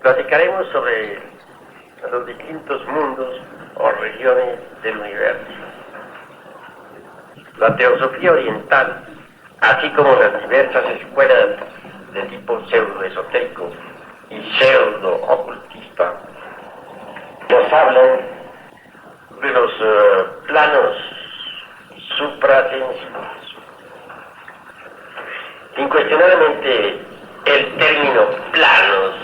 Platicaremos sobre los distintos mundos o regiones del universo. La teosofía oriental, así como las diversas escuelas de tipo pseudo-esotérico y pseudo-ocultista, nos hablan de los planos suprasensibles. Incuestionablemente, el término planos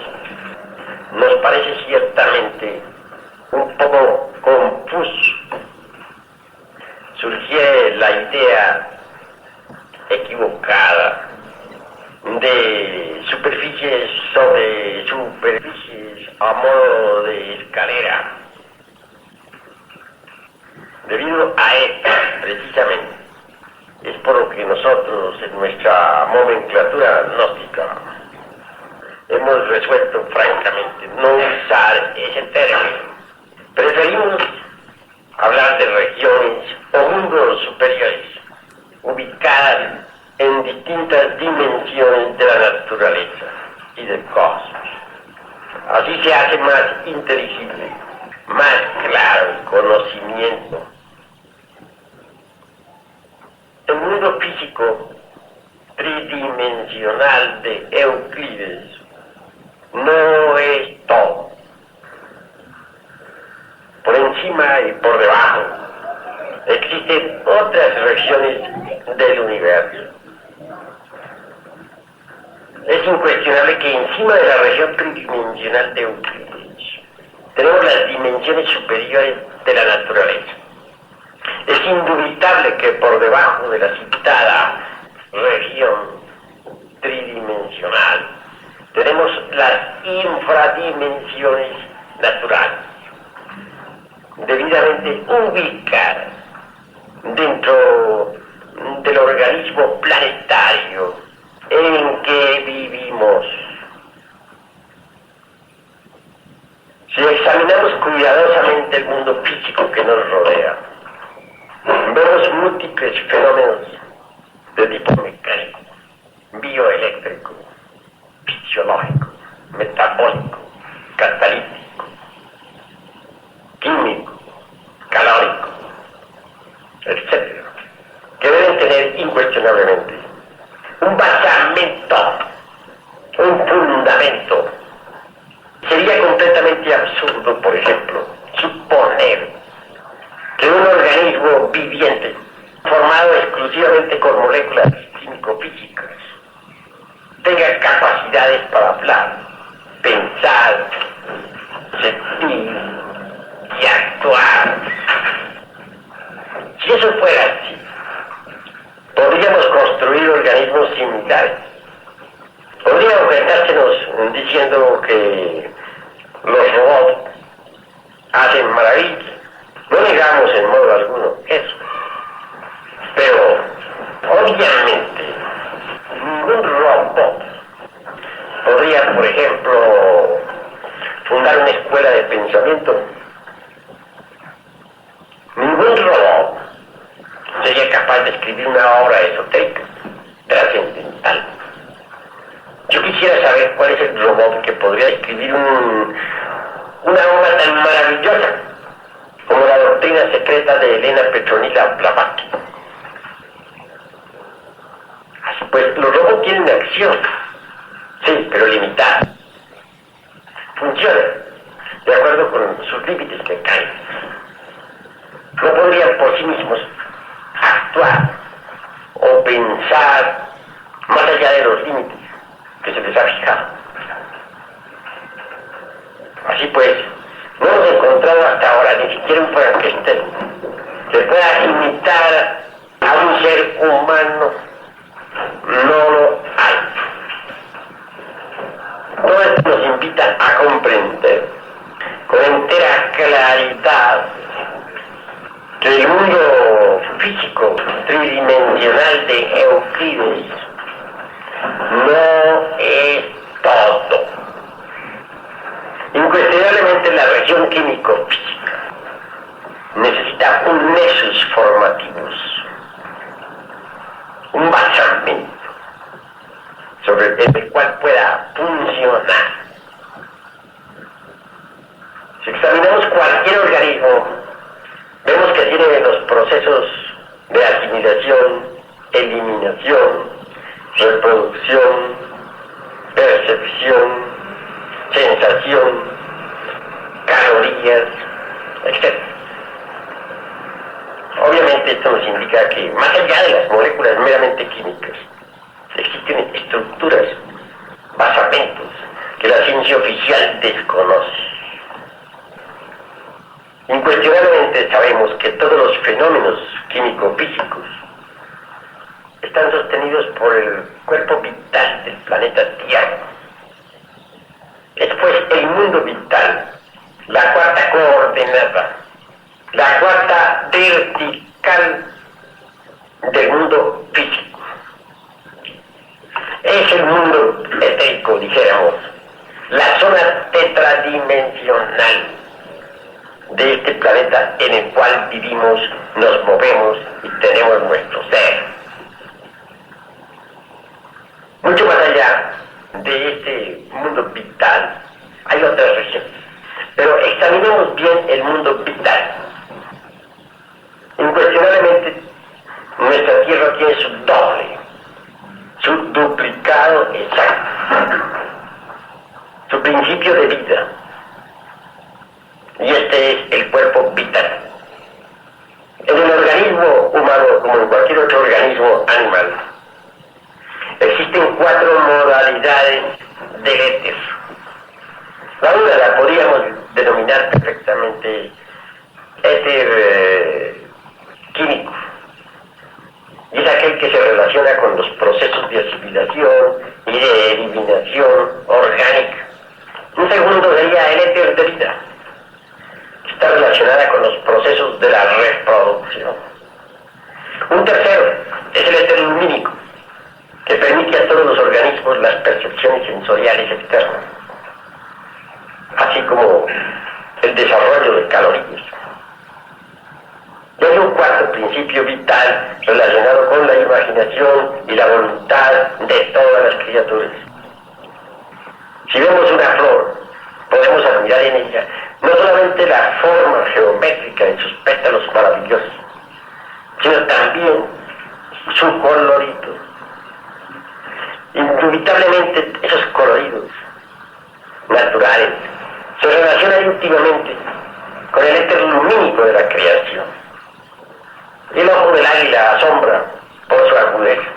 nos parece ciertamente un poco confuso. Surgió la idea equivocada de superficies sobre superficies a modo de escalera. Debido a esto, precisamente, es por lo que nosotros, en nuestra nomenclatura gnóstica, hemos resuelto francamente no usar ese término. Preferimos hablar de regiones o mundos superiores, ubicadas en distintas dimensiones de la naturaleza y del cosmos. Así se hace más inteligible, más claro el conocimiento. El mundo físico tridimensional de Euclides no es todo. Por encima y por debajo existen otras regiones del universo. Es incuestionable que encima de la región tridimensional de Euclides tenemos las dimensiones superiores de la naturaleza. Es indubitable que por debajo de la citada región tridimensional tenemos las infradimensiones naturales, debidamente ubicadas dentro del organismo planetario en que vivimos. Si examinamos cuidadosamente el mundo físico que nos rodea, vemos múltiples fenómenos de tipo mecánico, bioeléctrico, fisiológico, metabólico, catalítico, químico, calórico, etc., que deben tener incuestionablemente un basamento, un fundamento. Sería completamente absurdo, por ejemplo, suponer que un organismo viviente, formado exclusivamente con moléculas químico-físicas, tenga capacidades para hablar, pensar, sentir y actuar. Si eso fuera así, podríamos construir organismos similares. Podríamos quedársenos diciendo que los robots hacen maravillas. No negamos en modo alguno eso. Pero, obviamente, ningún robot podría, por ejemplo, fundar una escuela de pensamiento. Ningún robot sería capaz de escribir una obra esotérica, trascendental. Yo quisiera saber cuál es el robot que podría escribir una obra tan maravillosa como la doctrina secreta de Elena Petronila Blavatsky. Así pues, los robots tienen acción, sí, pero limitada. Funcionan de acuerdo con sus límites mecánicos. No podrían por sí mismos actuar o pensar más allá de los límites que se les ha fijado. Así pues, no hemos encontrado hasta ahora ni siquiera un Frankenstein que pueda imitar a un ser humano. No lo hay. Todo esto nos invita a comprender con entera claridad que el mundo físico tridimensional de Euclides no es todo. Incuestionablemente la región químico-física necesita un nexus formativos, un basamento sobre el cual pueda funcionar. organismo vemos que tiene los procesos de asimilación, eliminación, reproducción, percepción, sensación, calorías, etc. Obviamente esto nos indica que más allá de las moléculas meramente químicas, existen estructuras, basamentos, que la ciencia oficial desconoce. Incuestionablemente sabemos que todos los fenómenos químico-físicos están sostenidos por el cuerpo vital del planeta Tierra. Es pues el mundo vital, la cuarta coordenada, la cuarta vertical del mundo físico. Es el mundo etérico, dijéramos, la zona tetradimensional de este planeta en el cual vivimos, nos movemos y tenemos nuestro ser. Mucho más allá de este mundo vital hay otras regiones, pero examinemos bien el mundo vital. Incuestionablemente nuestra Tierra tiene su doble, su duplicado exacto, su principio de vida, y este es el cuerpo vital. En el organismo humano, como en cualquier otro organismo animal, existen 4 modalidades del éter. La una la podríamos denominar perfectamente éter químico, y es aquel que se relaciona con los procesos de asimilación y de eliminación orgánica. Un segundo sería el éter de vida, que está relacionada con los procesos de la reproducción. Un tercero es el éter lumínico, que permite a todos los organismos las percepciones sensoriales externas, así como el desarrollo de calorías. Y hay un cuarto principio vital relacionado con la imaginación y la voluntad de todas las criaturas. Si vemos una flor, podemos admirar en ella no solamente la forma geométrica en sus pétalos maravillosos, sino también su colorido. Indubitablemente esos coloridos naturales se relacionan íntimamente con el éter lumínico de la creación. El ojo del águila asombra por su agudeza.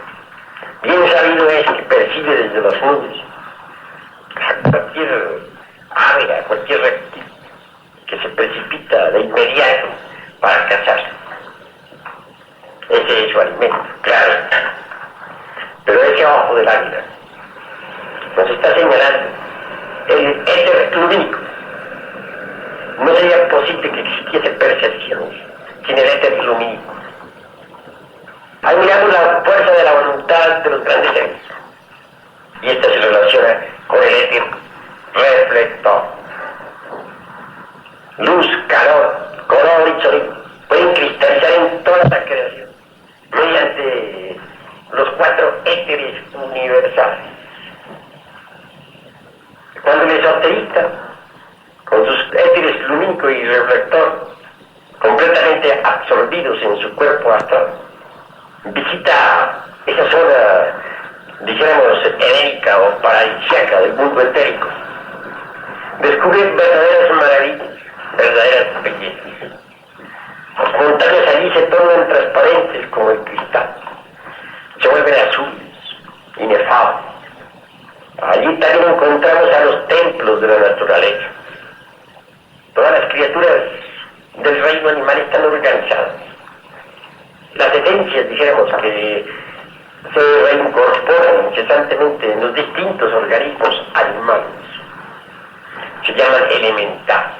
Bien sabido es que percibe desde las nubes a cualquier ave, a cualquier reptil que se precipita de inmediato para cazar. Ese es su alimento, claro. Pero ese ojo del águila nos está señalando el éter lumínico. No sería posible que existiese percepción sin el éter lumínico. Ahí miramos la fuerza de la voluntad de los grandes seres, y esta se relaciona con el éter reflector. Luz, calor, color y sonido pueden cristalizar en toda la creación mediante los 4 éteres universales. Cuando el esoterista, con sus éteres lumínico y reflector completamente absorbidos en su cuerpo astral, visita esa zona, dijéramos, edénica o paradisíaca del mundo etérico, descubre verdaderas maravillas, verdaderas bellezas. Las montañas allí se tornan transparentes como el cristal, se vuelven azules, inefables. Allí también encontramos a los templos de la naturaleza. Todas las criaturas del reino animal están organizadas. Las esencias, dijéramos, que se reincorporan incesantemente en los distintos organismos animales se llaman elementales.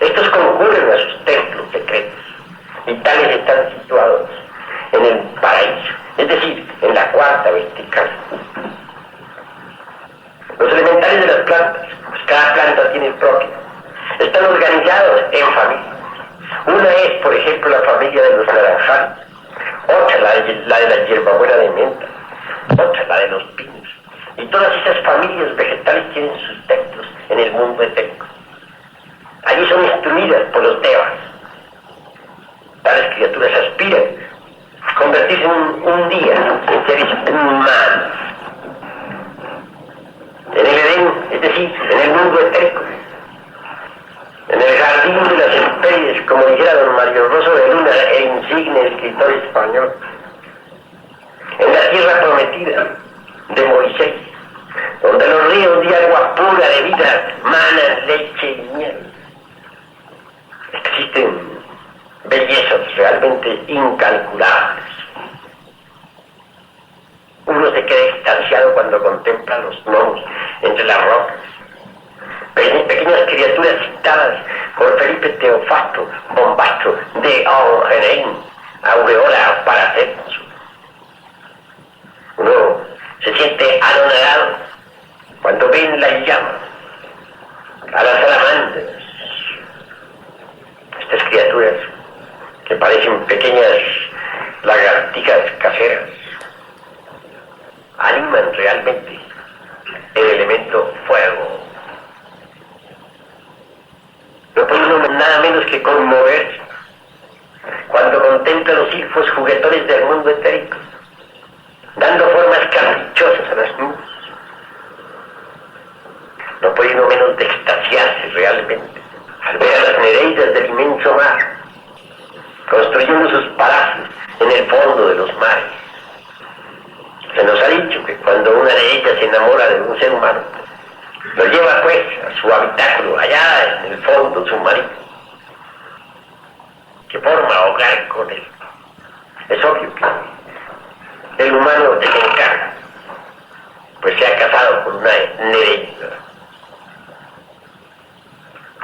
Estos concurren a sus templos secretos, y tales están situados en el paraíso, es decir, en la cuarta vertical. Los elementales de las plantas, pues cada planta tiene el propio, están organizados en familias. Una es, por ejemplo, la familia de los naranjales, otra la de la hierbabuena de menta, otra la de los pinos. Y todas esas familias vegetales tienen sus templos en el mundo etérico. Allí son instruidas por los devas. Tales criaturas aspiran a convertirse un día en seres humanos. En el Edén, es decir, en el mundo etérico, en el jardín de las Hespérides, como dijera don Mario Rosso de Luna, el insigne escritor español, en la tierra prometida de Moisés, donde los ríos de agua pura de vida manan leche y miel, existen bellezas realmente incalculables. Uno se queda extasiado cuando contempla los gnomos entre las rocas, pequeñas criaturas citadas por Felipe Teofasto Bombasto de Augerein, Aureola Paracelso. Uno se siente anonadado cuando ven la llama, a las salamandras, estas criaturas que parecen pequeñas lagartijas caseras, animan realmente el elemento fuego. No puede uno nada menos que conmoverse cuando contempla los silfos juguetones del mundo etérico, dando formas caprichosas a las nubes. No puede uno menos de extasiarse realmente al ver a las nereidas del inmenso mar, construyendo sus palacios en el fondo de los mares. Se nos ha dicho que cuando una de ellas se enamora de un ser humano, lo lleva pues a su habitáculo, allá en el fondo submarino, que forma hogar con él. Es obvio que el humano se encarga, pues se ha casado con una nereida.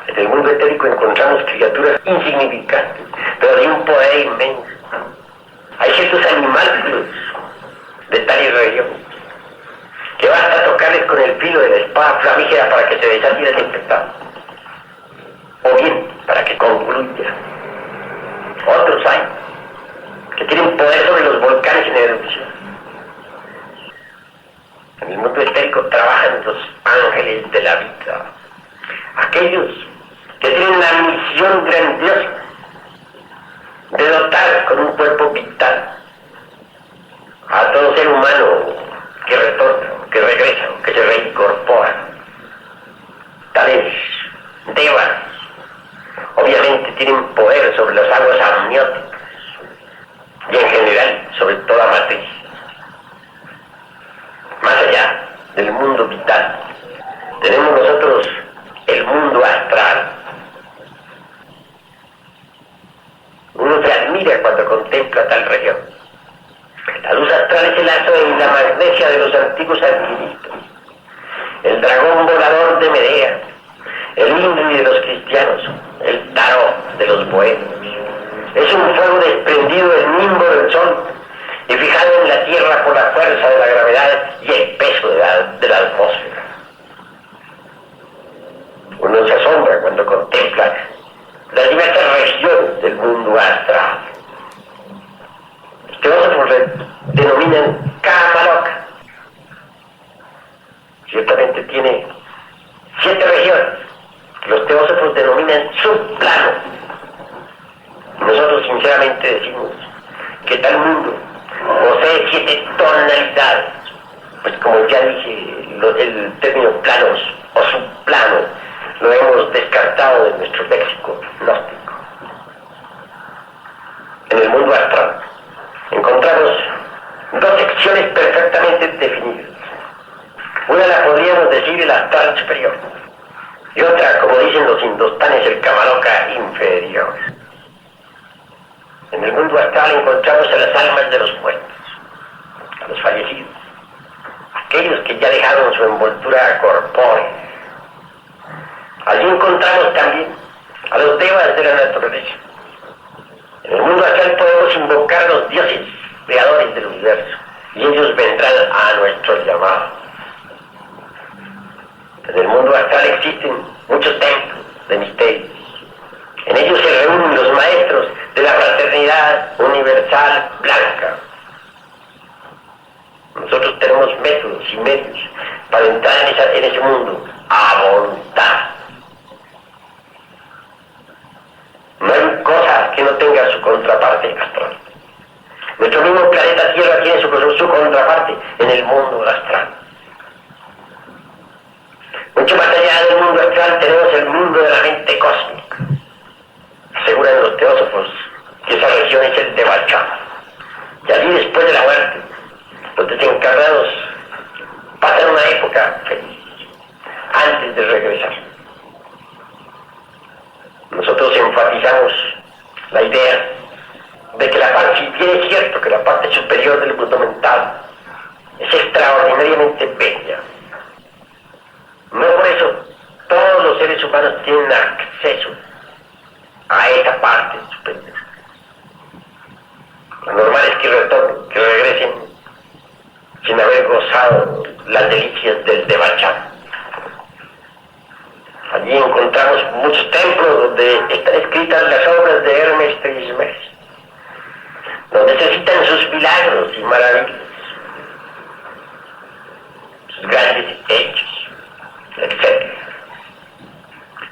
En el mundo etérico encontramos criaturas insignificantes, pero de un poder inmenso. Hay ciertos animales de tales regiones que basta tocarles con el filo de la espada flamígera para que se desate el infectado, o bien para que concluya. Otros hay que tienen poder sobre los volcanes en erupción. En el mundo etérico trabajan los ángeles de la vida, aquellos que tienen la misión grandiosa de dotar con un cuerpo vital a todo ser humano que retorna, que regresa, que se reincorpora. Tales devas obviamente tienen poder sobre las aguas amnióticas y en general sobre toda matriz. Más allá del mundo vital, tenemos nosotros el mundo astral. Uno se admira cuando contempla tal región. La luz astral es el lazo en la magnesia de los antiguos alquimistas, el dragón volador de Medea, el Indri de los cristianos, el tarot de los bohemios. Es un fuego desprendido del nimbo del sol y fijado en la tierra por la fuerza de la gravedad y el peso de la atmósfera. Uno se asombra cuando contempla las diversas regiones del mundo astral. Los teósofos denominan Kamaloka. Ciertamente tiene 7 regiones que los teósofos denominan subplano. Nosotros sinceramente decimos que tal mundo posee 7 tonalidades, pues como ya dije, el término planos o subplano lo hemos descartado de nuestro léxico gnóstico. En el mundo astral encontramos 2 secciones perfectamente definidas. Una la podríamos decir el astral superior y otra, como dicen los indostanes, el Kamaloka inferior. En el mundo astral encontramos a las almas de los muertos, a los fallecidos, aquellos que ya dejaron su envoltura corpórea. Allí encontramos también a los devas de la naturaleza. En el mundo astral podemos invocar a los dioses creadores del universo y ellos vendrán a nuestro llamado. En el mundo astral existen muchos templos de misterios. En ellos se reúnen los maestros de la fraternidad universal blanca. Nosotros tenemos métodos y medios para entrar en ese mundo a voluntad. el mundo astral. Mucho más allá del mundo astral tenemos el mundo de la mente cósmica. Aseguran los teósofos que esa región es el Devachan. Y allí, después de la muerte, los desencarnados pasan una época feliz antes de regresar. Nosotros enfatizamos la idea de que la parte, si bien es cierto que la parte superior del mundo mental es extraordinariamente bella, no por eso todos los seres humanos tienen acceso a esa parte superior. Lo normal es que retornen, que regresen sin haber gozado las delicias del Devachan. Allí encontramos muchos templos donde están escritas las obras de Hermes Trismegistus, donde se citan sus milagros y maravillas, sus grandes hechos, etc.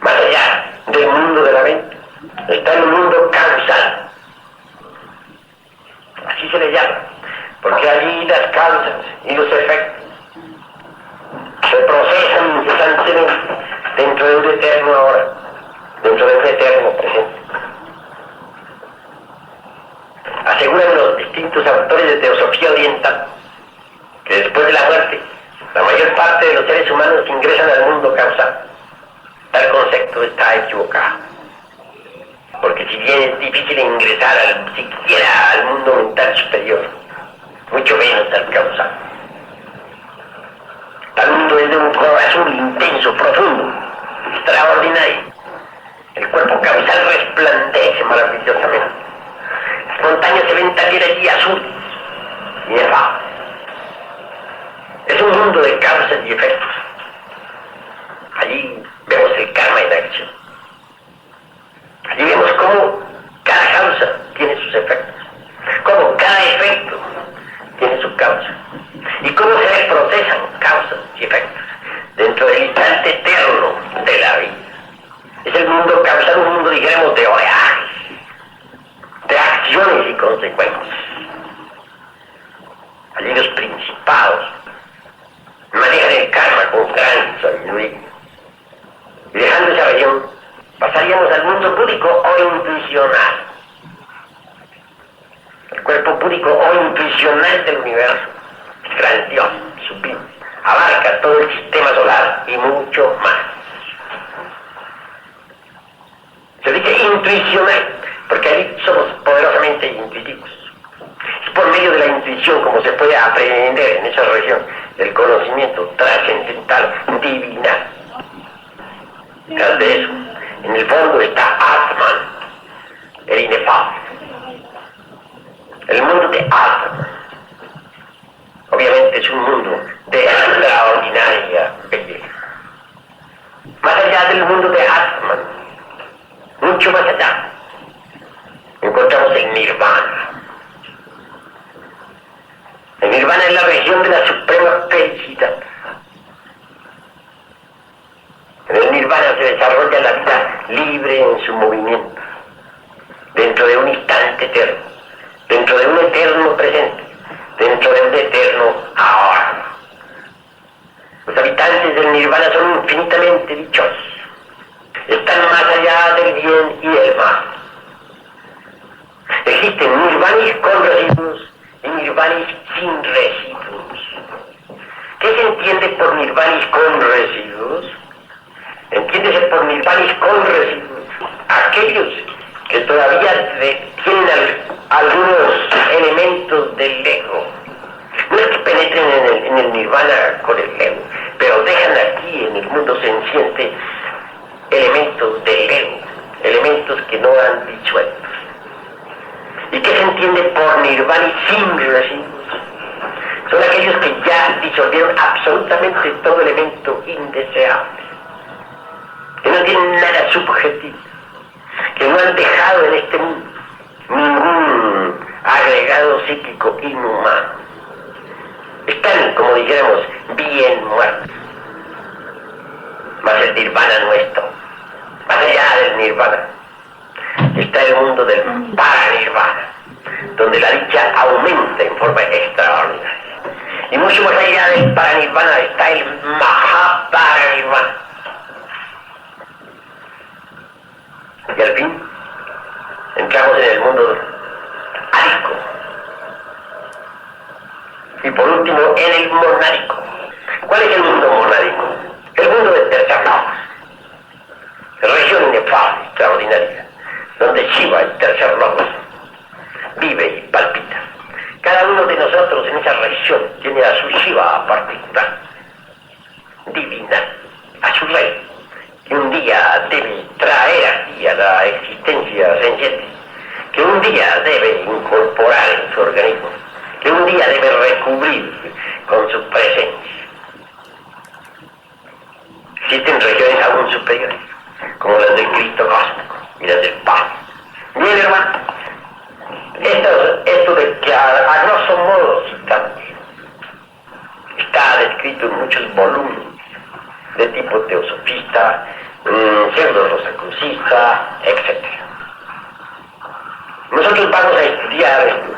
Más allá del mundo de la mente está el mundo causal. Así se le llama, porque allí las causas y los efectos se procesan incesantemente dentro de un eterno ahora, dentro de un eterno presente. Aseguran los distintos autores de teosofía oriental que después de la muerte, la mayor parte de los seres humanos ingresan al mundo causal. Tal concepto está equivocado, porque si bien es difícil ingresar siquiera al mundo mental superior, mucho menos al causal. Tal mundo es de un color azul intenso, profundo, extraordinario. El cuerpo causal resplandece maravillosamente. Las montañas se ven también allí azules y nevadas. Es un mundo de causas y efectos. Allí vemos el karma en acción. Allí vemos cómo cada causa tiene sus efectos, cómo cada efecto tiene su causa, y cómo se procesan causas y efectos dentro del instante eterno de la vida. Es el mundo causal, un mundo, digamos, de oleajes, de acciones y consecuencias. Allí los principados manejan el karma con gran sabiduría. Y dejando esa región, pasaríamos al mundo púdico o intuicional. El cuerpo púdico o intuicional del universo es grandioso, sublime, abarca todo el sistema solar y mucho más. Se dice intuicional porque ahí somos poderosamente intuitivos. Es por medio de la intuición como se puede aprender en esa región del conocimiento trascendental divinal. Tras de eso, en el fondo está Atman, el inefable. El mundo de Atman, obviamente, es un mundo de extraordinaria belleza. Más allá del mundo de Atman, mucho más allá, encontramos el Nirvana. El Nirvana es la región de la suprema felicidad. En el Nirvana se desarrolla la vida libre en su movimiento, dentro de un instante eterno, dentro de un eterno presente, dentro de un eterno ahora. Los habitantes del Nirvana son infinitamente dichosos. Están más allá del bien y el mal. Existen nirvanis con residuos y nirvanis sin residuos. ¿Qué se entiende por nirvanis con residuos? Entiéndese por nirvanis con residuos aquellos que todavía tienen algunos elementos del ego. No es que penetren en el nirvana con el ego, pero dejan aquí en el mundo senciente elementos del ego, elementos que no han disuelto. ¿Y qué se entiende por nirvana sin residuos? Son aquellos que ya disolvieron absolutamente todo elemento indeseable, que no tienen nada subjetivo, que no han dejado en este mundo ningún agregado psíquico inhumano. Están, como dijéramos, bien muertos. Mas el nirvana no es todo. Más allá del nirvana está el mundo del paranirvana, donde la dicha aumenta en forma extraordinaria. Y mucho más allá del paranirvana está el Mahaparanirvana. Y al fin, entramos en el mundo árico. Y por último, en el monádico. ¿Cuál es el mundo monádico? El mundo del tercer logos. Región inefable, extraordinaria, donde Shiva, el tercer logos, vive y palpita. Cada uno de nosotros en esa región tiene a su Shiva particular, divina, a su rey, que un día debe traer aquí a la existencia senciente, que un día debe incorporar en su organismo, que un día debe recubrir con su presencia. Existen regiones aún superiores, como las del Cristo cósmico y las del Padre. Bien, hermano, esto de que a grosso modo citamos, está descrito en muchos volúmenes de tipo teosofista, pseudo-rosacrucista, etc. Nosotros vamos a estudiar esto,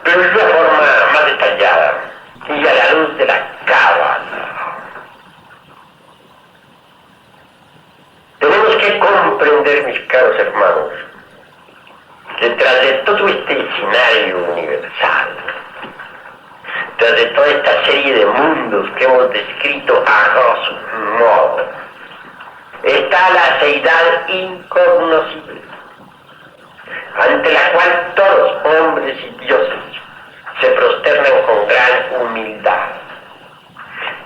pero de una forma más detallada y a la luz de la Cábala. Tenemos que comprender, mis caros hermanos, que tras de todo este escenario universal, tras de toda esta serie de mundos que hemos descrito a grosso modo, está la seidad incognoscible, ante la cual todos, hombres y dioses, se prosternan con gran humildad.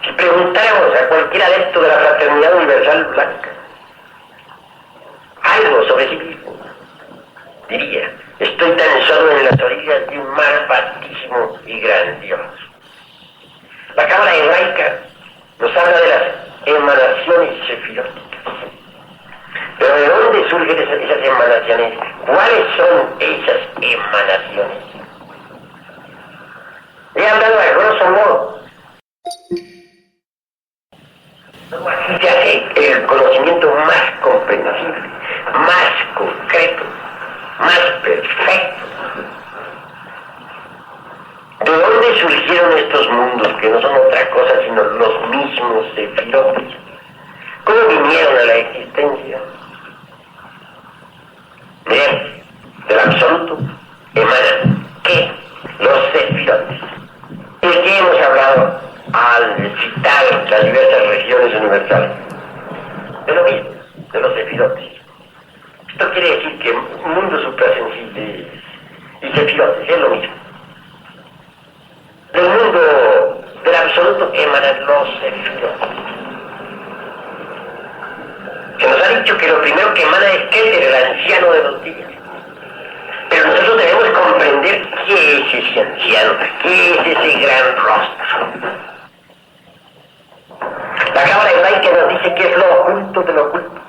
Si preguntáramos a cualquier adepto de la fraternidad universal blanca algo sobre sí mismo, diría: estoy tan solo en las orillas de un mar vastísimo y grandioso. La Cábala hebraica nos habla de las emanaciones sefiróticas. Pero ¿de dónde surgen esas emanaciones? ¿Cuáles son esas emanaciones? He hablado a grosso modo. Así se hace el conocimiento más comprensible, más concreto, más perfecto. ¿De dónde surgieron estos mundos que no son otra cosa sino los mismos sefirotes? ¿Cómo vinieron a la existencia? Bien, del absoluto emanan ¿qué? Los sefirotes. ¿De qué hemos hablado al citar las diversas regiones universales? De lo mismo, de los sefirotes. Esto quiere decir que mundo suprasensible y sefirotes es lo mismo. Del mundo del absoluto emanan los sefirotes. Se nos ha dicho que lo primero que emana es Keter, el anciano de los días. Pero nosotros debemos comprender qué es ese anciano, qué es ese gran rostro. La Cábala hebraica nos dice que es lo oculto de lo oculto,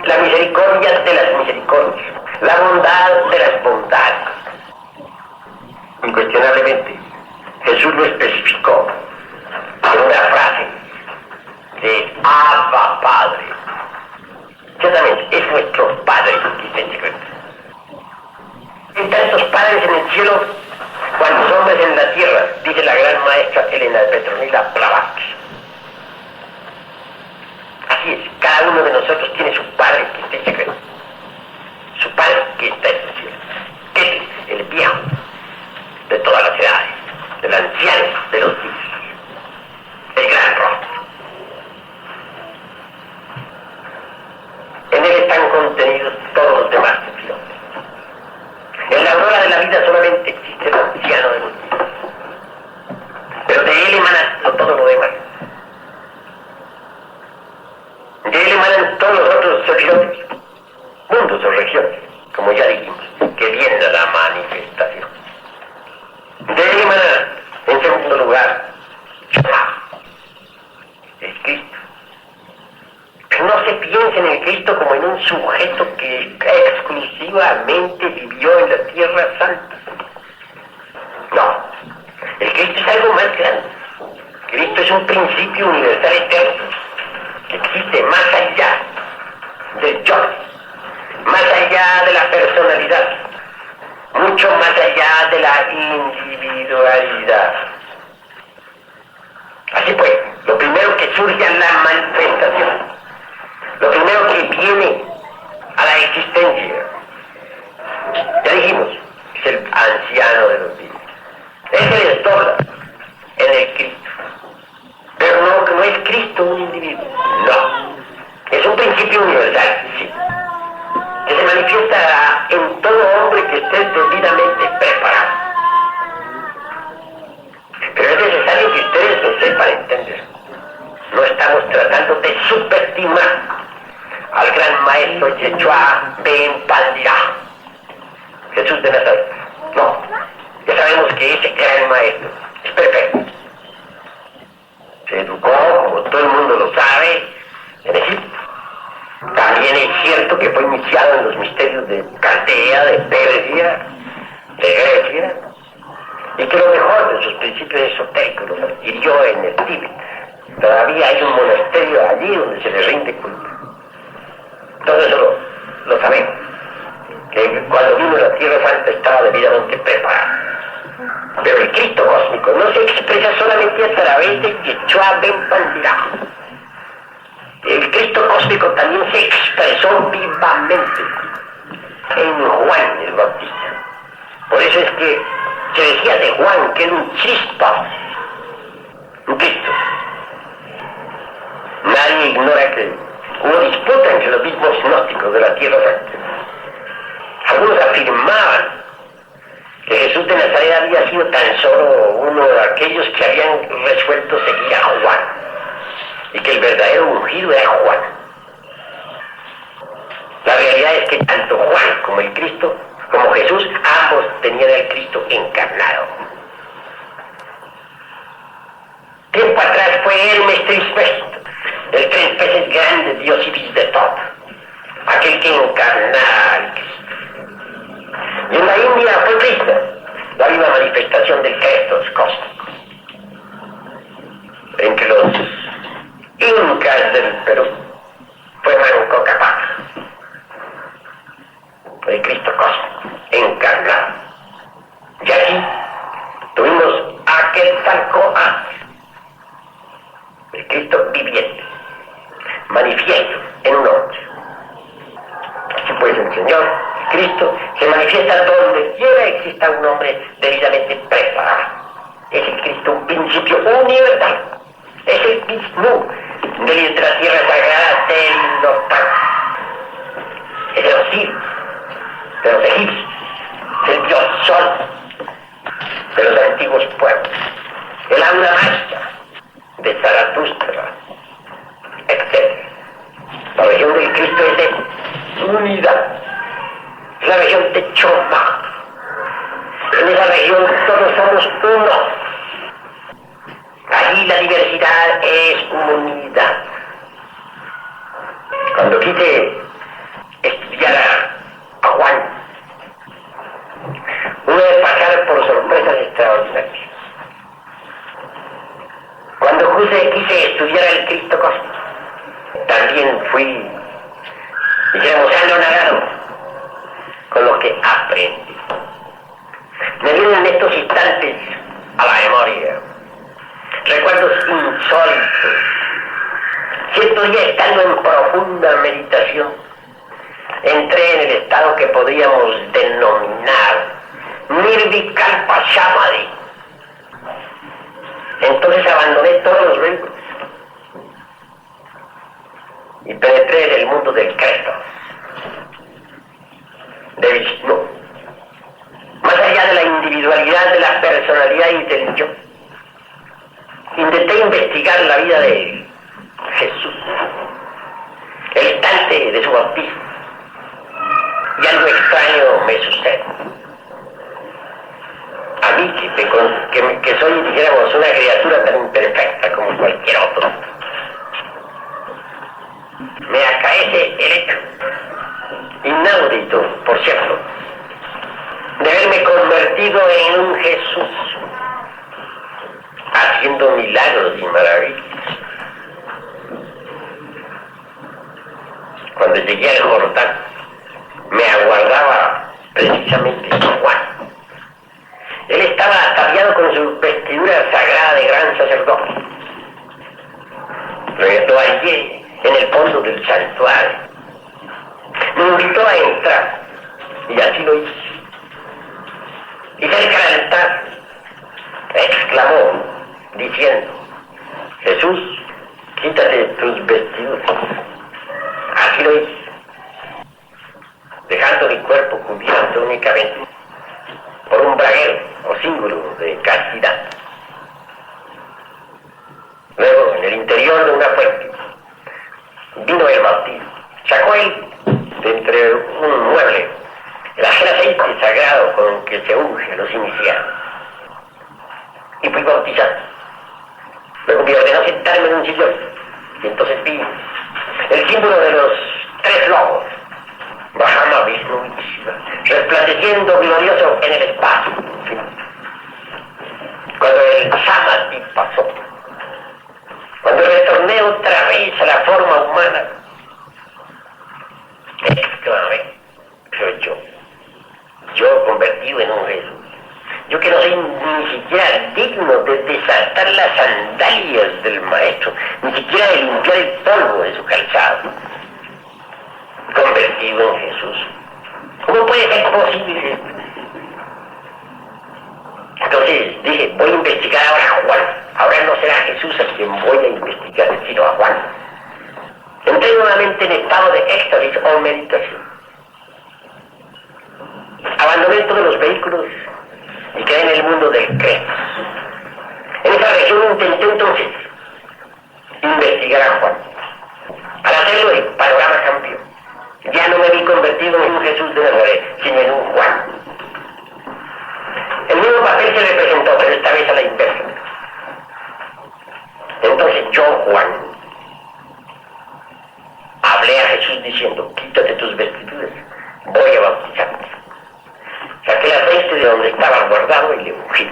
la misericordia de las misericordias, la bondad de las bondades. Incuestionablemente, Jesús lo especificó en una frase de Abba Padre. Ciertamente, es nuestro Padre que está en secreto. Hay tantos padres en el cielo cuantos hombres en la tierra, dice la gran maestra Elena Petronila Blavatsky. Así es, cada uno de nosotros tiene su Padre que está en secreto. Su Padre que está en el cielo. Este es el viejo de todas las edades, el anciano de los días, el gran rostro. En él están contenidos todos los demás sefirot. En la aurora de la vida solamente existe el anciano de los días, pero de él emana todo lo demás. De él emanan todos los otros sefirotes, mundos o regiones, como ya dijimos, que vienen a la manifestación. De él emana, en segundo lugar, es Cristo. Pero no se piensa en el Cristo como en un sujeto que exclusivamente vivió en la Tierra Santa. No, el Cristo es algo más grande. Cristo es un principio universal eterno que existe más allá del yo, más allá de la personalidad, mucho más allá de la individualidad. viene a la existencia. Ya dijimos, es el anciano de los días. Él se desdobla en el Cristo. Pero no es Cristo un individuo. No. Es un principio universal, sí. Que se manifiesta en todo hombre que esté debidamente preparado. Pero es necesario que ustedes lo sepan entender. No estamos tratando de subestimar al gran maestro Yeshua Ben Pandirá, Jesús de Nazaret. No. Ya sabemos que ese gran maestro es perfecto. Se educó, como todo el mundo lo sabe, en Egipto. También es cierto que fue iniciado en los misterios de Caldea, de Persia, de Grecia, y que lo mejor de sus principios esotéricos los adquirió en el Tíbet. Todavía hay un monasterio allí donde se le rinde culto. Todo eso lo sabemos. Que cuando vino a la Tierra Santa estaba debidamente preparado. Pero el Cristo cósmico no se expresa solamente a través de Yeshua Ben Pandirá. El Cristo cósmico también se expresó vivamente en Juan el Bautista. Por eso es que se decía de Juan que era un Cristo, un Cristo. Nadie ignora que hubo disputa entre los mismos gnósticos de la Tierra Santa. Algunos afirmaban que Jesús de Nazaret había sido tan solo uno de aquellos que habían resuelto seguir a Juan, y que el verdadero ungido era Juan. La realidad es que tanto Juan como el Cristo, como Jesús, ambos tenían al Cristo encarnado. Tiempo atrás fue Hermes Trismegisto, el 3 veces grande Dios civil de todo, aquel que encarnaba al Cristo. Y en la India fue Krishna, la viva manifestación del Crestos cósmico. Entre los incas del Perú fue Manco Cápac, el Cristo cósmico encarnado. Y aquí tuvimos a Quetzalcóatl, el Cristo viviente, manifiesto en un hombre. Así pues, el Señor Cristo se manifiesta donde quiera exista un hombre debidamente preparado. Es el Cristo un principio universal. Es el mismo de nuestra tierra sagrada del Nopal. Es de los sirios, de los egipcios, del dios Sol, de los antiguos pueblos, el aula maestra de Zaratustra, etc. La región del Cristo es de unidad. Es la región de Choma. En esa región todos somos uno. Allí la diversidad es unidad. Cuando quise estudiar a Juan, uno debe pasar por sorpresas extraordinarias. Cuando quise estudiar al Cristo cósmico, también fui, dijéramos, anonadado con lo que aprendí. Me vienen en estos instantes a la memoria recuerdos insólitos. Cierto día, estando en profunda meditación, entré en el estado que podríamos denominar Nirvikalpa Samadhi. Entonces abandoné todos los ruidos y penetré en el mundo del Cristo, de Vishnu, más allá de la individualidad, de la personalidad y del yo. Intenté investigar la vida de Jesús, el instante de su bautismo, y algo extraño me sucede. A mí, que soy, dijéramos, una criatura tan imperfecta como cualquier otro, me acaece el hecho, inaudito, por cierto, de haberme convertido en un Jesús, haciendo milagros y maravillas. Cuando llegué al Jordán, me aguardaba precisamente Juan. Él estaba ataviado con su vestidura sagrada de gran sacerdote. Lo hallé en el fondo del santuario, invitó a entrar, y así lo hizo. Y cerca del altar exclamó, diciendo: Jesús, quítate tus vestiduras. Así lo hizo, dejando mi cuerpo cubierto únicamente por un braguero o símbolo de castidad. Luego, en el interior de una fuente, vino el bautismo. Sacó él de entre un mueble el aceite sagrado con que se unge a los iniciados. Y fui bautizado. Luego me ordenó sentarme en un sillón. Y entonces vi el símbolo de los 3 lobos, Brahma, Vishnu y Shiva, resplandeciendo glorioso en el espacio. Cuando el Samadhi pasó, cuando retorné otra vez a la forma humana, exclamé: soy yo convertido en un Jesús. Yo que no soy ni siquiera digno de desatar las sandalias del Maestro, ni siquiera de limpiar el polvo de su calzado. Convertido en Jesús. ¿Cómo puede ser posible esto? Entonces dije, voy a investigar ahora a Juan. Ahora no será Jesús a quien voy a investigar, sino a Juan. Entré nuevamente en estado de éxtasis o meditación. Abandoné todos los vehículos y quedé en el mundo del Cretos. En esa región intenté entonces investigar a Juan. Al hacerlo, el panorama cambió. Ya no me vi convertido en un Jesús de Nazaret, sino en un Juan. El mismo papel se representó, pero esta vez a la inversa. Entonces yo, Juan, hablé a Jesús diciendo: quítate tus vestiduras, voy a bautizarte. Saqué el aceite de donde estaba guardado y le ungí.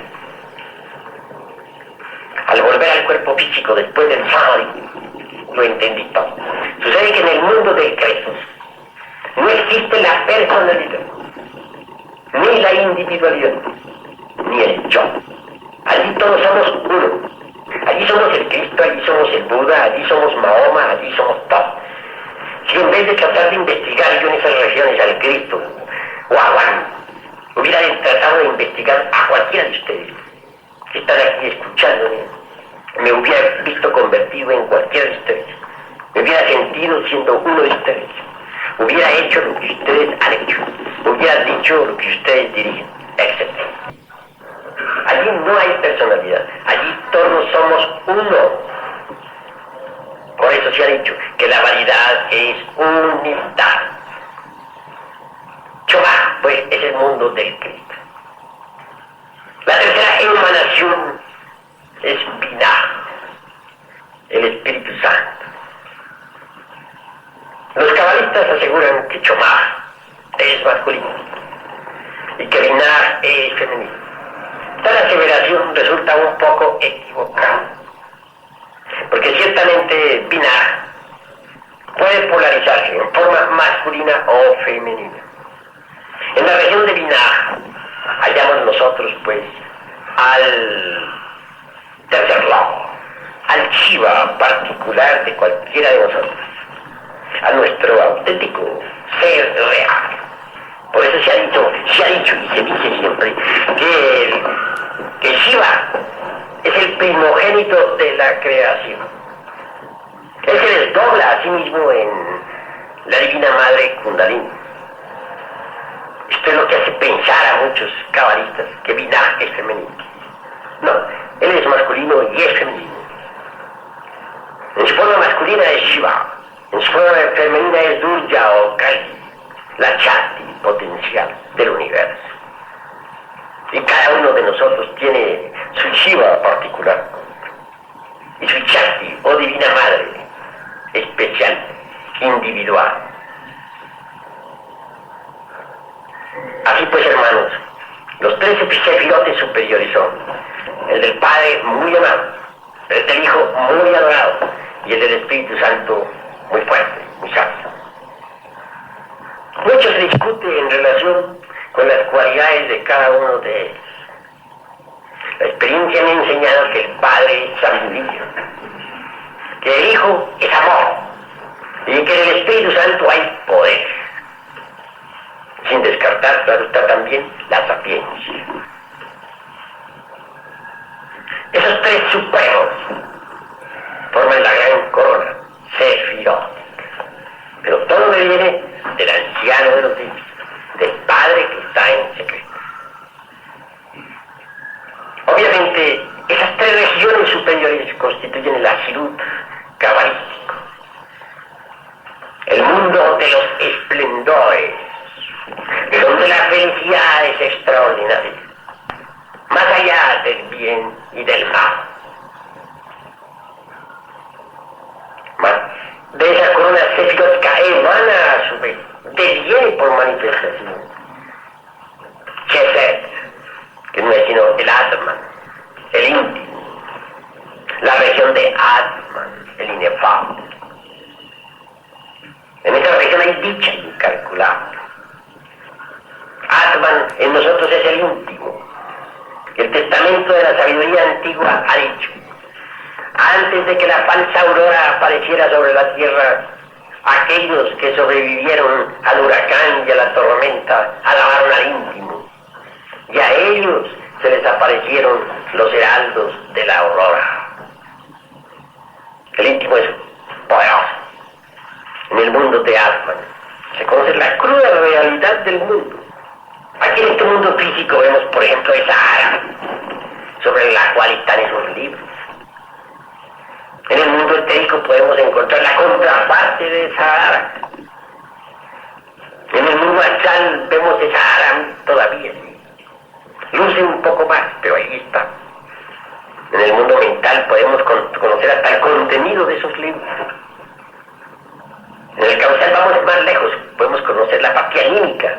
Al volver al cuerpo físico después del Samadhi, lo entendí todo. Sucede que en el mundo del Cretos no existe la personalidad, ni la individualidad, ni el yo. Allí todos somos uno. Allí somos el Cristo, allí somos el Buda, allí somos Mahoma, allí somos todo. Si en vez de tratar de investigar yo en esas regiones al Cristo o a Juan, hubiera tratado de investigar a cualquiera de ustedes que están aquí escuchándome, me hubiera visto convertido en cualquiera de ustedes. Me hubiera sentido siendo uno de ustedes. Hubiera hecho lo que ustedes han hecho. Hubiera dicho lo que ustedes dirigen, etc. Allí no hay personalidad. Allí todos somos uno. Por eso se ha dicho que la variedad es unidad. Chomá, pues, es el mundo del Cristo. La tercera emanación es Binah, el Espíritu Santo. Los cabalistas aseguran que Chomá es masculino y que Binah es femenino. Tal aseveración resulta un poco equivocada, porque ciertamente Binah puede polarizarse en forma masculina o femenina. En la región de Binah hallamos nosotros, pues, al tercer lobo, al Shiva particular de cualquiera de nosotros, a nuestro auténtico ser real. Por eso se ha dicho y se dice siempre que Shiva es el primogénito de la creación. Él se desdobla a sí mismo en la Divina Madre Kundalini. Esto es lo que hace pensar a muchos cabalistas que Binah es femenino. No, él es masculino y es femenino. En su forma masculina es Shiva, en su forma femenina es Durga o Kali, la Shakti potencial del universo. Y cada uno de nosotros tiene su Shiva particular y su Shakti o Divina Madre especial, individual. Así pues, hermanos, los 13 sefirotes superiores son el del Padre muy amado, el del Hijo muy adorado y el del Espíritu Santo muy fuerte, muy sabio. Mucho se discute en relación con las cualidades de cada uno de ellos. La experiencia me ha enseñado que el Padre es sabiduría, que el Hijo es amor y que en el Espíritu Santo hay poder. faltar, claro está, también la sapiencia. Esos tres supremos forman la gran corona sefirótica. Pero todo viene del anciano de los días, del Padre que está en secreto. Obviamente, esas tres regiones superiores constituyen el absoluto cabalístico, el mundo de los esplendores, donde la felicidad es extraordinaria, más allá del bien y del mal. De esa corona sefirótica emana a su vez, deviene por manifestación, Chesed, que no es sino el Atman, el íntimo, la región de Atman, el inefable. En esa región hay dicha incalculable. Atman en nosotros es el íntimo. El testamento de la sabiduría antigua ha dicho: antes de que la falsa aurora apareciera sobre la tierra, aquellos que sobrevivieron al huracán y a la tormenta alabaron al íntimo, y a ellos se les aparecieron los heraldos de la aurora. El íntimo es poderoso. En el mundo de Atman se conoce la cruda realidad del mundo. Aquí en este mundo físico vemos, por ejemplo, esa Sahara, sobre la cual están esos libros. En el mundo etérico podemos encontrar la contraparte de Sahara. En el mundo astral vemos esa Sahara todavía. Luce un poco más, pero ahí está. En el mundo mental podemos conocer hasta el contenido de esos libros. En el causal vamos más lejos, podemos conocer la parte anímica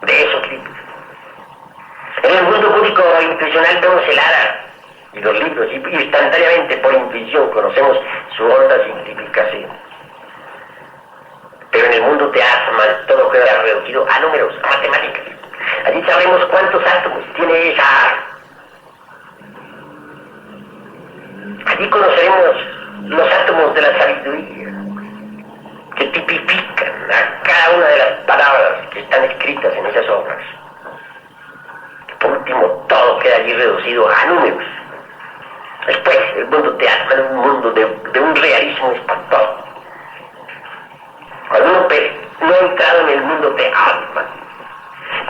de esos libros. En el mundo búdico intuicional vemos el Ara y los libros, y instantáneamente por intuición conocemos su honda significación. Pero en el mundo de Atman todo queda reducido a números, a matemáticas. Allí sabemos cuántos átomos tiene esa Ara. Allí conoceremos los átomos de la sabiduría, que tipifican a cada una de las palabras que están escritas en esas obras. Por último, todo queda allí reducido a números. Después, el mundo de Atman es un mundo de un realismo espantoso. Cuando uno no ha entrado en el mundo de Atman,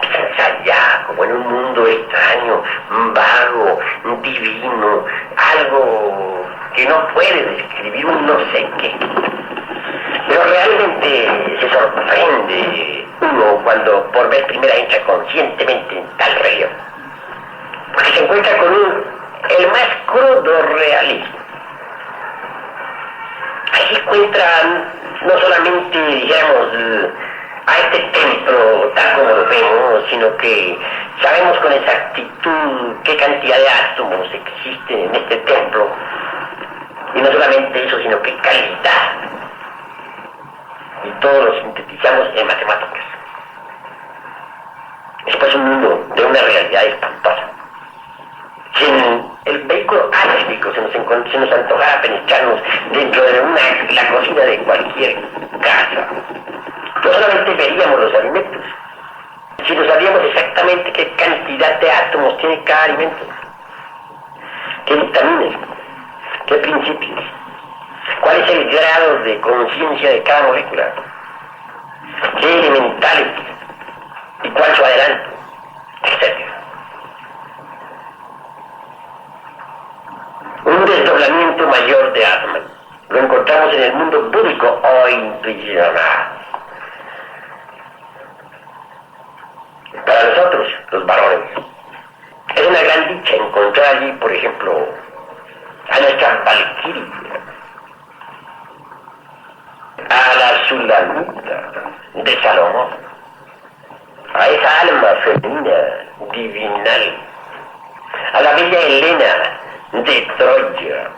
piensa allá como en un mundo extraño, vago, divino, algo que no puede describir, un no sé qué. Pero realmente se sorprende uno cuando por vez primera entra conscientemente en tal región, porque se encuentra con el más crudo realismo. Ahí se encuentran no solamente, digamos, a este templo tal como lo vemos, sino que sabemos con exactitud qué cantidad de átomos existen en este templo, y no solamente eso, sino qué calidad. Y todo lo sintetizamos en matemáticas. Es pues un mundo de una realidad espantosa. Si en el vehículo ácido se nos antojara penetrarnos dentro de la cocina de cualquier casa, no solamente veríamos los alimentos, sino sabríamos exactamente qué cantidad de átomos tiene cada alimento, qué vitaminas, qué principios, cuál es el grado de conciencia de cada molécula, qué elementales y cuál su adelanto, etc. Un desdoblamiento mayor de Atman lo encontramos en el mundo búdico o intuicional. Para nosotros, los varones, es una gran dicha encontrar allí, por ejemplo, a nuestra Valquiria, a la Sulamita de Salomón, a esa alma femenina divinal, a la bella Helena de Troya.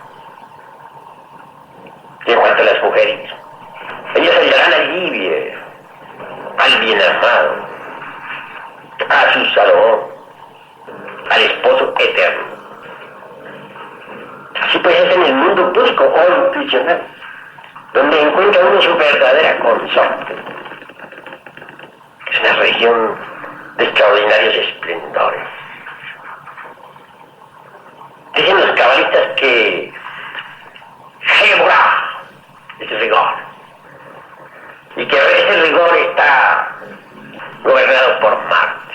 Y en cuanto a las mujeres, ellas hallarán alivio al bien amado, a su Salomón, al esposo eterno. Así pues es en el mundo público o intuicional donde encuentra uno su verdadera consorte. Es una región de extraordinarios esplendores. Dicen los cabalistas que Jebra es rigor, y que ese rigor está gobernado por Marte.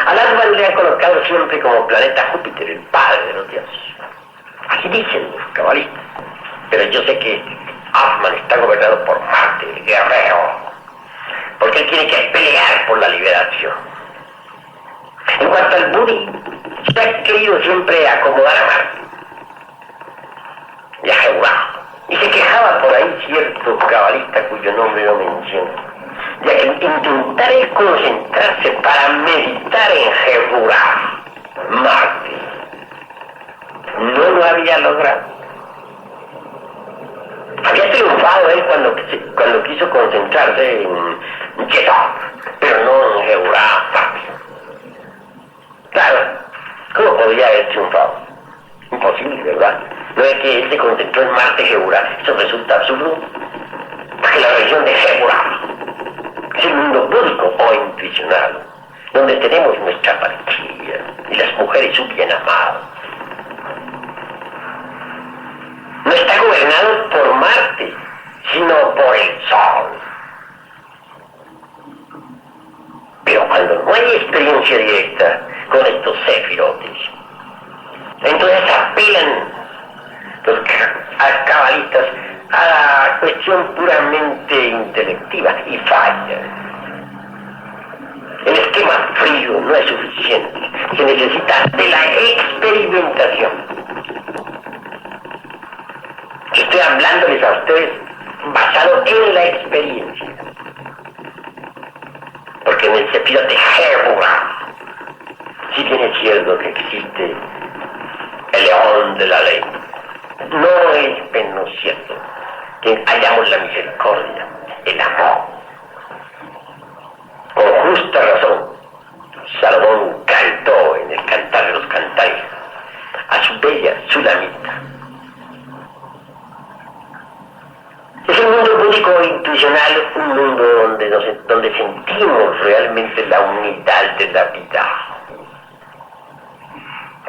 Al Atman le han colocado siempre como planeta Júpiter, el padre de los dioses. Así dicen los cabalistas. Pero yo sé que Atman está gobernado por Marte, el guerrero, porque él tiene que pelear por la liberación. En cuanto al Budi, se ha querido siempre acomodar a Marte y a Jebra. Y se quejaba por ahí cierto cabalista cuyo nombre no menciono, ya que intentar concentrarse para meditar en Jebra, Marte, no lo había logrado. Había triunfado él cuando quiso concentrarse en Quetón, pero no en Jebra, Marte. Claro, ¿cómo podría haber triunfado? Imposible, ¿verdad? No es que él se concentró en Marte, Jebra. Eso resulta absurdo. Porque la región de Jebra es el mundo búdico o intuicional, donde tenemos nuestra valquiria y las mujeres su bien amado. No está gobernado por Marte, sino por el Sol. Pero cuando no hay experiencia directa con estos sefirotes, entonces apelan los cabalistas a la cuestión puramente intelectiva y fallan. El esquema frío no es suficiente, se necesita de la experimentación. Yo estoy hablándoles a ustedes basado en la experiencia, porque en el sefirote de Jebra, si bien es cierto que existe el león de la ley, no es menos cierto que hallamos la misericordia, el amor. Con justa razón, Salomón cantó en el Cantar de los Cantares a su bella Sulamita. Es un mundo búdico intuicional, un mundo donde sentimos realmente la unidad de la vida,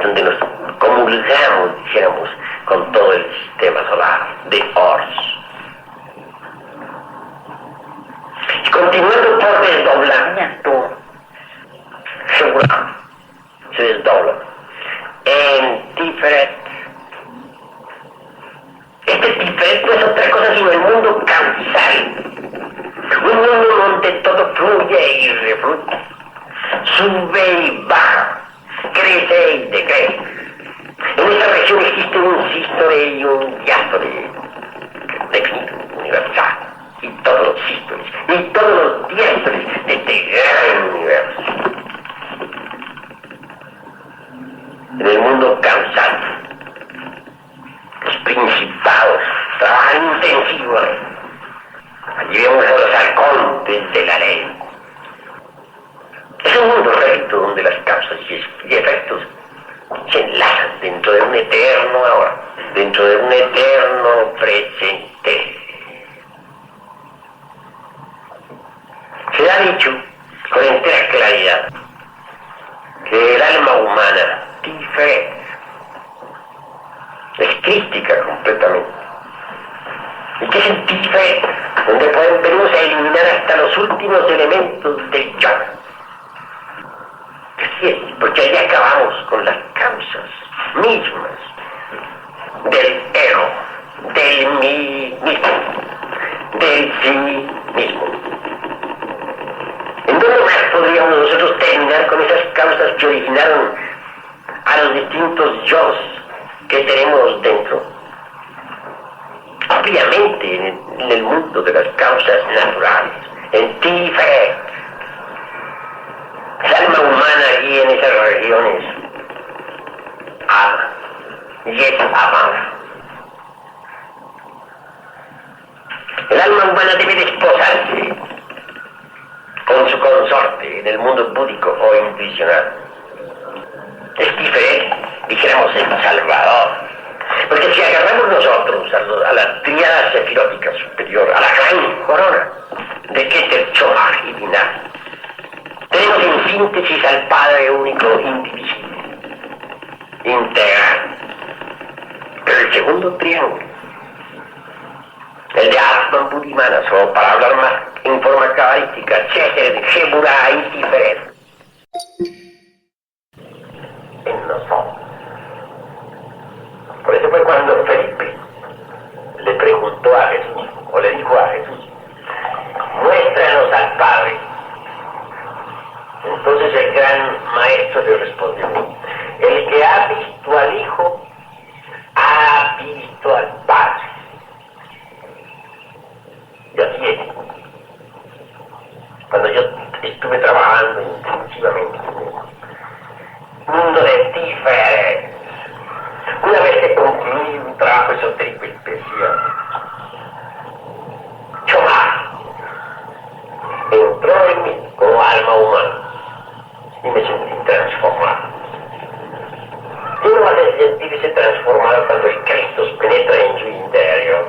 donde nos comulgamos, dijéramos, con todo el sistema solar de Ors. Y continuando por desdoblamiento, Jebra se desdobla en Tiferet. Este Tiferet no es otra cosa sino el mundo causal, un mundo donde todo fluye y refluye, sube y baja, crece y decrece. En esta región existe un sístole y un diástole definido, universal, y todos los sístoles y todos los diástoles de este gran universo. En el mundo causal, los principados trabajan intensivamente. Allí vemos a los arcontes de la ley. Es un mundo recto donde las causas y efectos se enlazan dentro de un eterno ahora, dentro de un eterno presente. Se ha dicho con entera claridad que el alma humana, Tiferet, es crística completamente. ¿Y qué es el Tiferet? Donde podemos eliminar hasta los últimos elementos del yo. Así es, porque ahí acabamos con las causas mismas del ego, del mí mismo, del sí mismo. ¿En dónde más podríamos nosotros terminar con esas causas que originaron a los distintos yos que tenemos dentro? Obviamente en el mundo de las causas naturales, en Tiferet. El alma humana allí en esas regiones ama y es amada. El alma humana debe desposarse con su consorte en el mundo búdico o intuicional. Es diferente, dijéramos, el Salvador. Porque si agarramos nosotros a la tríada sefirótica superior, a la gran corona de Keter, Choach y Binah, tenemos en síntesis al Padre único indivisible, integral. Pero el segundo triángulo, el de Atman Buddhimanas, o para hablar más en forma cabalística, Cheher, Geburah y Tiferet, en nosotros. Por eso fue cuando Felipe le preguntó a Jesús, o le dijo a Jesús, muéstranos al Padre. Entonces el gran maestro le respondió, el que ha visto al Hijo, ha visto al Padre. Y así es. Cuando yo estuve trabajando intensivamente en el mundo de Tiferet, una vez que concluí un trabajo esotérico especial, Chomar entró en mí como alma humana y me sentí transformado. Uno va a sentirse transformado cuando el Cristo penetra en su interior.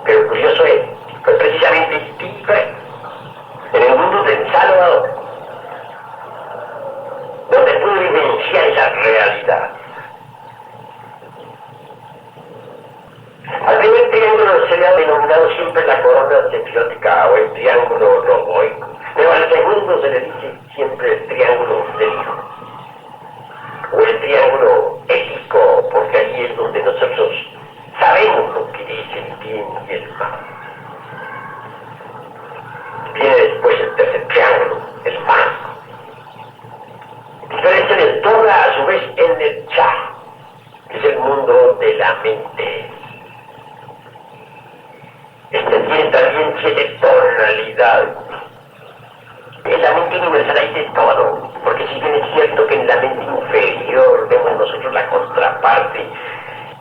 Pero curioso es, fue precisamente Tiferet, en el mundo del Salvador, donde pude vivenciar esa realidad. Al primer triángulo se le ha denominado siempre la corona semiótica o el triángulo logoico, pero al segundo se le dice siempre el triángulo del Hijo, o el triángulo ético, porque allí es donde nosotros sabemos lo que es el bien y el mal. Viene después el tercer triángulo, el mal. Pero se les dobla a su vez en el Cha, que es el mundo de la mente. Este tiene también 7 tonalidades. En la mente universal hay de todo, porque si bien es cierto que en la mente inferior vemos nosotros la contraparte,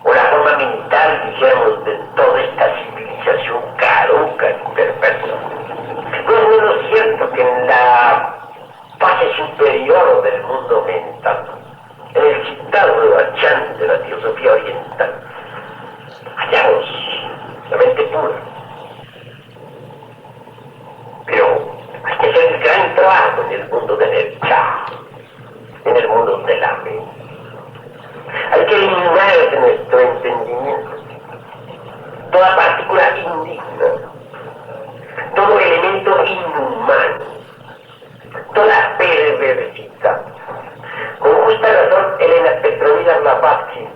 o la forma mental, dijéramos, de toda esta civilización caduca y perversa, no es menos cierto que en la fase superior del mundo mental, en el citado de Bachan de la teosofía oriental, hallamos la mente pura. Pero hay que hacer el gran trabajo en el mundo del Cha, en el mundo de la mente. Hay que eliminar de nuestro entendimiento toda partícula indigna, todo elemento inhumano, toda perversidad. Con justa razón, Elena Petrovna Blavatsky